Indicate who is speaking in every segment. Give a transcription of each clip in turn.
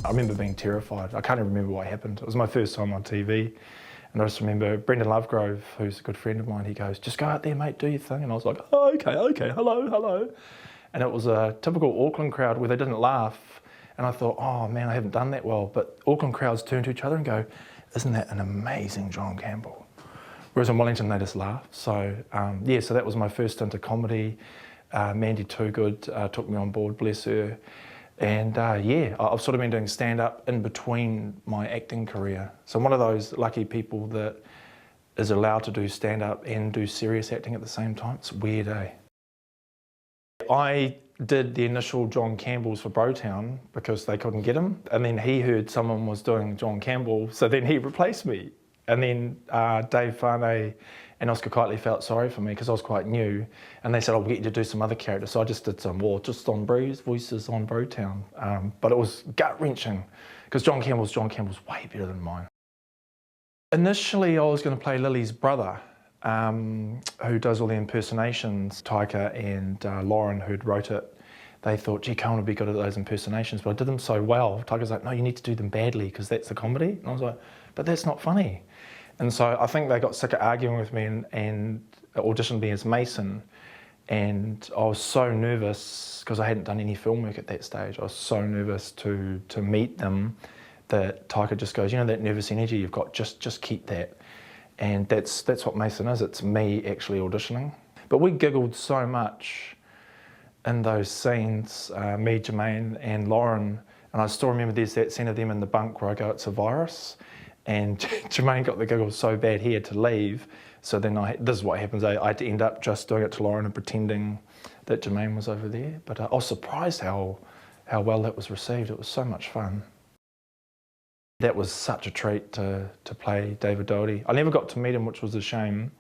Speaker 1: I remember being terrified. I can't even remember what happened. It was my first time on TV. And I just remember Brendan Lovegrove, who's a good friend of mine, he goes, just go out there, mate, do your thing. And I was like, oh, okay, hello. And it was a typical Auckland crowd where they didn't laugh. And I thought, oh man, I haven't done that well. But Auckland crowds turn to each other and go, isn't that an amazing John Campbell? Whereas in Wellington, they just laugh. So yeah, so that was my first into comedy. Mandy Toogood took me on board, bless her. And yeah, I've sort of been doing stand-up in between my acting career. So I'm one of those lucky people that is allowed to do stand-up and do serious acting at the same time. It's weird, eh? I did the initial John Campbell's for Brotown because they couldn't get him. And then he heard someone was doing John Campbell, so then he replaced me. And then Dave Farnay and Oscar Kitely felt sorry for me because I was quite new. And they said, I'll get you to do some other characters. So I just did some more, just on Breeze, voices on Brotown. But it was gut-wrenching because John Campbell's way better than mine. Initially, I was going to play Lily's brother, who does all the impersonations. Taika and Lauren, who'd wrote it, they thought, gee, Cohen would be good at those impersonations, but I did them so well. Taika's like, no, you need to do them badly because that's the comedy. And I was like, but that's not funny. And so I think they got sick of arguing with me and auditioned me as Mason. And I was so nervous because I hadn't done any film work at that stage. I was so nervous to meet them that Taika just goes, you know, that nervous energy you've got, just keep that. And that's what Mason is. It's me actually auditioning. But we giggled so much in those scenes, me, Jermaine and Lauren. And I still remember there's that scene of them in the bunk where I go, it's a virus. And Jermaine got the giggles so bad he had to leave. So then this is what happens. I had to end up just doing it to Lauren and pretending that Jermaine was over there. But I was surprised how well that was received. It was so much fun. That was such a treat to play David Dougherty. I never got to meet him, which was a shame.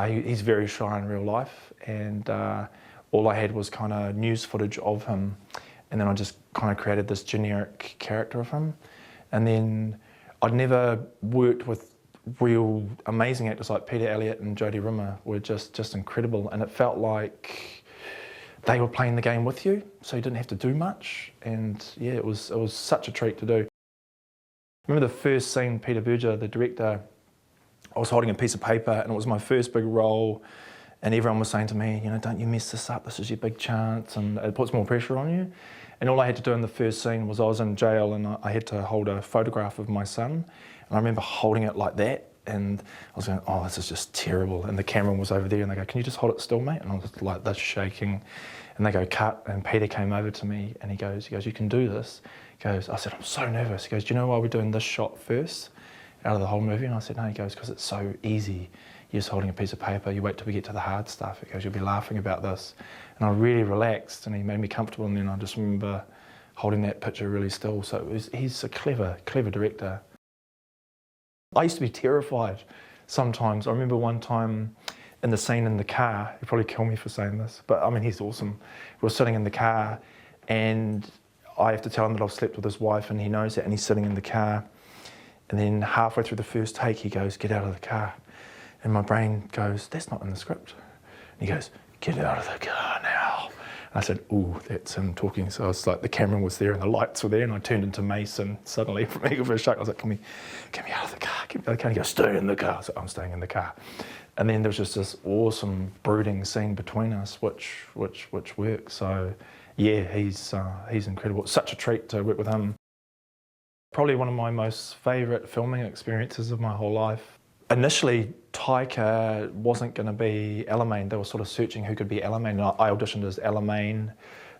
Speaker 1: He's very shy in real life, and all I had was kind of news footage of him, and then I just kind of created this generic character of him. And then I'd never worked with real amazing actors like Peter Elliott and Jodie Rimmer were just incredible, and it felt like they were playing the game with you, so you didn't have to do much. And yeah, it was such a treat to do. I remember the first scene, Peter Berger, the director, I was holding a piece of paper and it was my first big role, and everyone was saying to me, you know, don't you mess this up, this is your big chance, and it puts more pressure on you. And all I had to do in the first scene was I was in jail and I had to hold a photograph of my son, and I remember holding it like that, and I was going, oh, this is just terrible. And the camera was over there and they go, can you just hold it still, mate? And I was like this, shaking. And they go, cut. And Peter came over to me and he goes, you can do this. He goes, I said, I'm so nervous. He goes, do you know why we're doing this shot first out of the whole movie? And I said, no. He goes, because it's so easy. You're just holding a piece of paper. You wait till we get to the hard stuff. He goes, you'll be laughing about this. And I really relaxed and he made me comfortable. And then I just remember holding that picture really still. So he's a clever director. I used to be terrified sometimes. I remember one time in the scene in the car, he'd probably kill me for saying this, but I mean, he's awesome. We're sitting in the car and I have to tell him that I've slept with his wife and he knows that, and he's sitting in the car. And then halfway through the first take, he goes, get out of the car. And my brain goes, that's not in the script. And he goes, get out of the car now. And I said, ooh, that's him talking. So I was like, the camera was there and the lights were there, and I turned into Mason suddenly from Eagle for a Shark. I was like, get me out of the car, get me out of the car. And he goes, stay in the car. So I'm staying in the car. And then there was just this awesome brooding scene between us, which worked. So yeah, he's incredible. It's such a treat to work with him. Probably one of my most favourite filming experiences of my whole life. Initially, Taika wasn't going to be Alamein. They were sort of searching who could be Alamein. And I auditioned as Alamein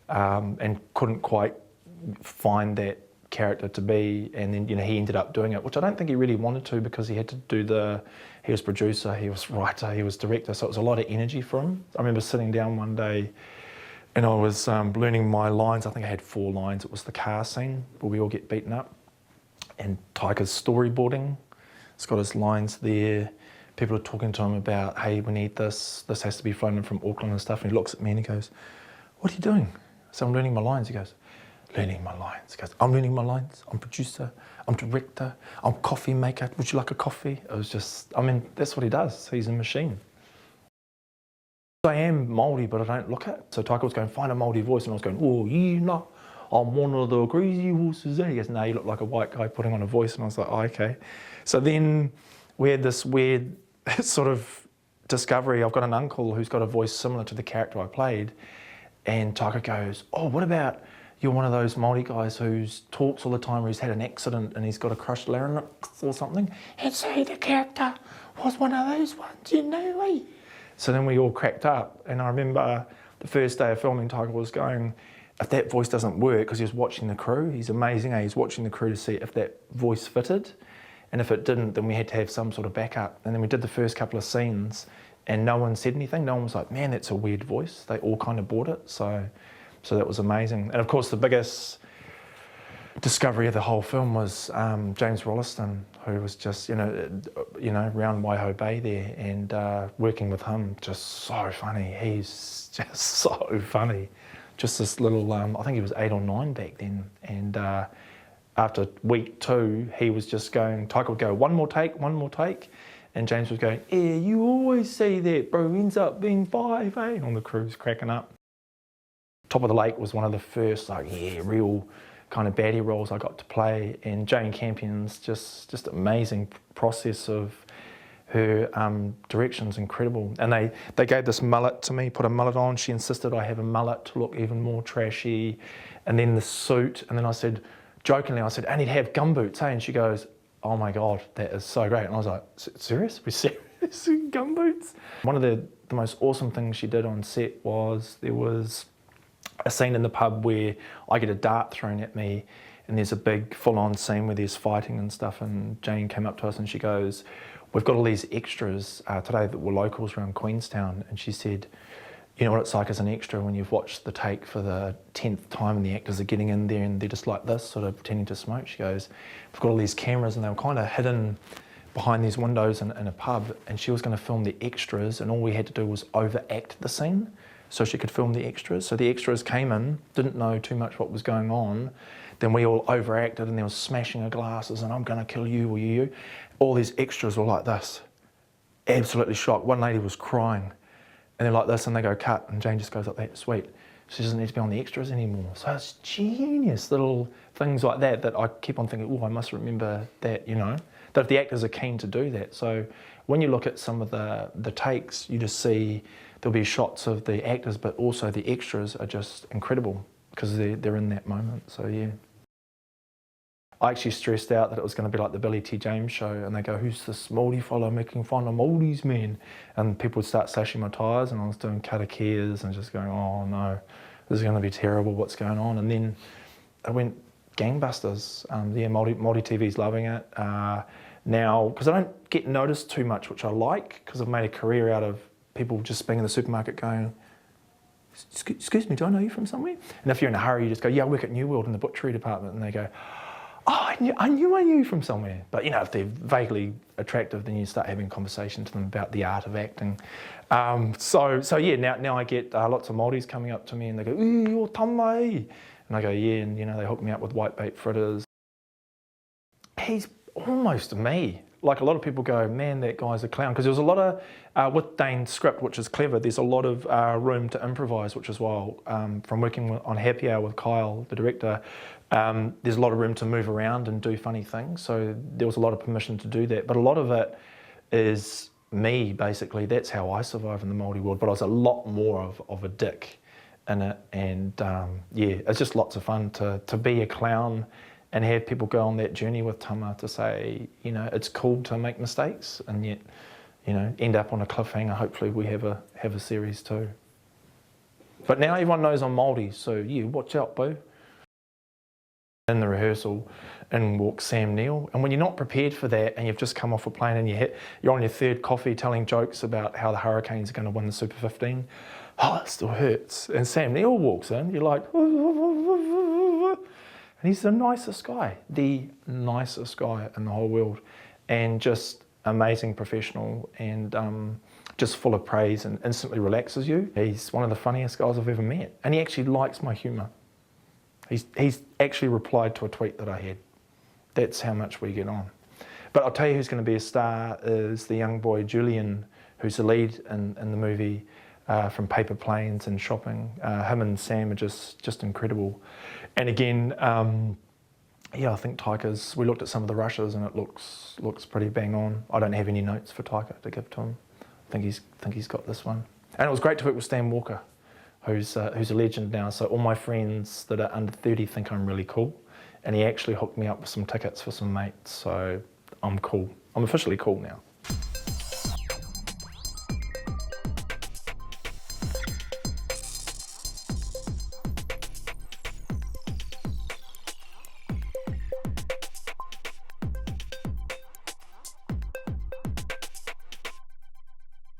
Speaker 1: and couldn't quite find that character to be. And then, you know, he ended up doing it, which I don't think he really wanted to, because he had to do he was producer, he was writer, he was director. So it was a lot of energy for him. I remember sitting down one day and I was learning my lines. I think I had 4 lines. It was the car scene where we all get beaten up. And Taika's storyboarding. It's got his lines there. People are talking to him about, hey, we need this. This has to be flown in from Auckland and stuff. And he looks at me and he goes, what are you doing? So I'm learning my lines. He goes, learning my lines. He goes, I'm learning my lines. I'm producer. I'm director. I'm coffee maker. Would you like a coffee? It was just, I mean, that's what he does. He's a machine. I am Māori, but I don't look it. So Taika was going, find a Māori voice. And I was going, oh, you know, I'm one of the crazy horses. He goes, no, you look like a white guy putting on a voice. And I was like, oh, okay. So then we had this weird sort of discovery. I've got an uncle who's got a voice similar to the character I played. And Taka goes, oh, what about you're one of those Māori guys who talks all the time, or he's had an accident and he's got a crushed larynx or something. And so the character was one of those ones, you know, eh? So then we all cracked up. And I remember the first day of filming, Taka was going, if that voice doesn't work, because he was watching the crew, he's amazing, eh? He's watching the crew to see if that voice fitted. And if it didn't, then we had to have some sort of backup. And then we did the first couple of scenes and no one said anything. No one was like, man, that's a weird voice. They all kind of bought it. So that was amazing. And of course, the biggest discovery of the whole film was James Wollaston, who was just, you know, around Waiho Bay there, and working with him, just so funny. He's just so funny. Just this little, I think he was 8 or 9 back then. And after week 2, he was just going, Taika would go, one more take. And James was going, yeah, you always say that, bro, ends up being 5, eh? On the cruise, cracking up. Top of the Lake was one of the first, like, yeah, real kind of baddie roles I got to play. And Jane Campion's just amazing process of her direction's incredible. And they gave this mullet to me, put a mullet on. She insisted I have a mullet to look even more trashy. And then the suit. And then I said, jokingly, I said, I need to have gumboots, eh? And she goes, oh my God, that is so great. And I was like, serious? We're serious? Gumboots? One of the most awesome things she did on set was there was a scene in the pub where I get a dart thrown at me, and there's a big full-on scene where there's fighting and stuff, and Jane came up to us and she goes, we've got all these extras today that were locals around Queenstown, and she said, you know what it's like as an extra when you've watched the take for the 10th time and the actors are getting in there and they're just like this, sort of pretending to smoke. She goes, we've got all these cameras and they were kind of hidden behind these windows in a pub, and she was going to film the extras, and all we had to do was overact the scene so she could film the extras. So the extras came in, didn't know too much what was going on. Then we all overacted, and there was smashing of glasses and I'm going to kill you or you. All these extras were like this, absolutely shocked. One lady was crying. And they're like this, and they go cut, and Jane just goes like that, sweet. She doesn't need to be on the extras anymore. So it's genius, little things like that that I keep on thinking, oh, I must remember that, you know, that if the actors are keen to do that. So when you look at some of the takes, you just see there'll be shots of the actors, but also the extras are just incredible because they're in that moment, so yeah. I actually stressed out that it was going to be like the Billy T. James show, and they go, who's this Māori fellow making fun of Māoris, man? And people would start slashing my tyres, and I was doing karakias and just going, oh no, this is going to be terrible, what's going on? And then it went gangbusters. Yeah, Māori TV's loving it. Now, because I don't get noticed too much, which I like, because I've made a career out of people just being in the supermarket going, excuse me, do I know you from somewhere? And if you're in a hurry, you just go, yeah, I work at New World in the butchery department, and they go, oh, I knew you from somewhere. But you know, if they're vaguely attractive, then you start having conversation to them about the art of acting. So yeah, now I get lots of Māoris coming up to me and they go, ooh, you're Tama. And I go, yeah, and you know, they hook me up with white bait fritters. He's almost me. Like a lot of people go, man, that guy's a clown. Because there was a lot of, with Dane's script, which is clever, there's a lot of room to improvise, which is why from working on Happy Hour with Kyle, the director, there's a lot of room to move around and do funny things. So there was a lot of permission to do that. But a lot of it is me, basically. That's how I survive in the Māori world. But I was a lot more of a dick in it. And yeah, it's just lots of fun to be a clown and have people go on that journey with Tama to say, you know, it's cool to make mistakes and yet, you know, end up on a cliffhanger. Hopefully we have a series too. But now everyone knows I'm Māori, so yeah, watch out, boo. In the rehearsal, in walks Sam Neill, and when you're not prepared for that and you've just come off a plane and you're on your 3rd coffee telling jokes about how the Hurricanes are going to win the Super 15, oh, it still hurts. And Sam Neill walks in, you're like, and he's the nicest guy in the whole world, and just amazing professional and just full of praise and instantly relaxes you. He's one of the funniest guys I've ever met, and he actually likes my humour. He's actually replied to a tweet that I had. That's how much we get on. But I'll tell you who's going to be a star is the young boy Julian, who's the lead in the movie. from paper planes and shopping. Him and Sam are just incredible. And again, yeah, I think Taika's, we looked at some of the rushes and it looks pretty bang on. I don't have any notes for Taika to give to him. I think he's got this one. And it was great to work with Stan Walker, who's a legend now. So all my friends that are under 30 think I'm really cool. And he actually hooked me up with some tickets for some mates. So I'm cool. I'm officially cool now.